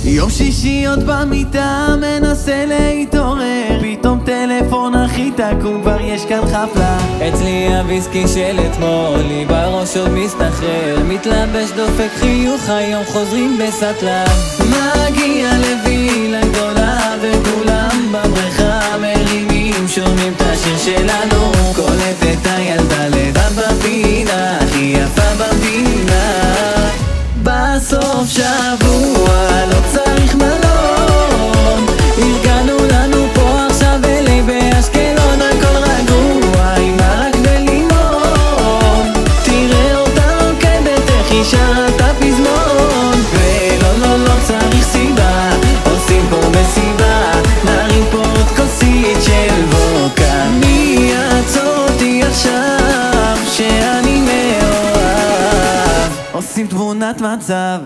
יום שישי עוד במיטה מנסה להתעורר, פתאום טלפון הכי תקום, כבר יש כאן חפלה. אצלי הוויסקי של אתמול, לי בראש עוד מסתחרר, מתלבש דופק חיוך, היום חוזרים בסטלה. מגיע לווילה גדולה וכולם בבריכה מרימים, שומעים את השיר שלנו, קולט את הילדה לבד בפינה, הכי יפה במדינה. בסוף שבוע לא צריך מלון, ארגנו לנו פה עכשיו אלי באשקלון, הכל רגוע עם מרק ולימון, תראה אותה רוקדת איך היא שרה את הפזמון. ולא לא לא צריך סיבה, עושים פה מסיבה, נרים פה עוד כוסית של וודקה. מי יעצור אותי עכשיו שאני מאוהב? עושים תמונת מצב.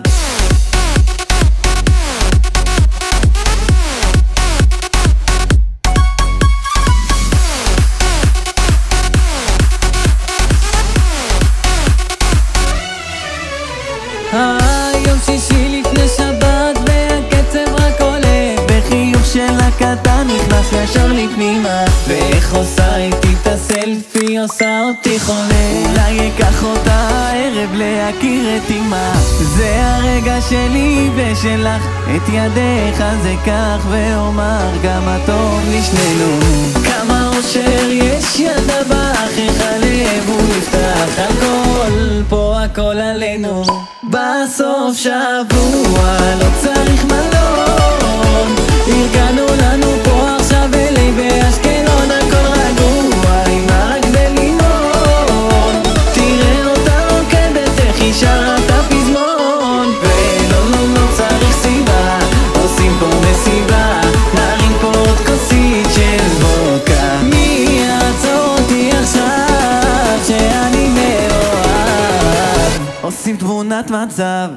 יום שישי לפני שבת והקצב רק עולה, בחיוך של הקטן נכנס ישר לפנימה, ואיך עושה איתי את הסלפי, עושה אותי חולה. אולי אקח אותה הערב להכיר את אמא, זה הרגע שלי ושלך, את ידך זה כך ואומר כמה טוב לשנינו. כמה אושר יש ידה בך, איך הלב הוא נפתח, הכל פה הכל עלינו. בסוף שבוע לא צריך מלון, ארגנו לנו פה עכשיו אלי באשקלון, הכל רגוע עם מרק ולימון, תראה אותה רוקדת איך היא שרה את הפזמון. ולא לא לא צריך סיבה, עושים פה מסיבה, נרים פה עוד כוסית של וודקה. מי יעצור אותי עכשיו שאני מאוהב? עושים תמונת מצב.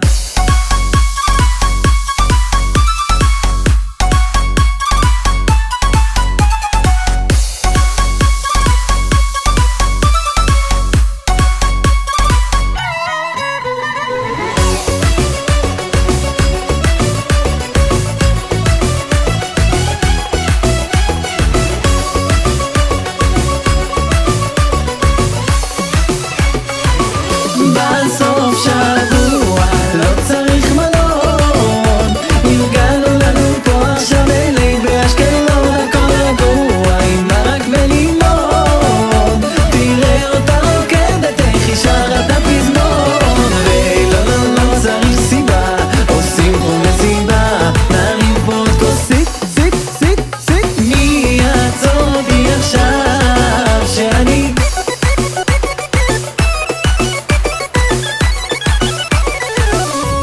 בסוף שבוע לא צריך מלון, ארגנו לנו פה עכשיו אלי באשקלון, הכל רגוע עם מרק ולימון, תראה אותה רוקדת איך היא שרה את הפזמון. ולא לא לא צריך סיבה, עושים פה מסיבה, נרים פה עוד כוסית, סיט סיט סיט. מי יעצור אותי עכשיו שאני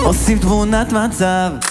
עושים תמונת מצב.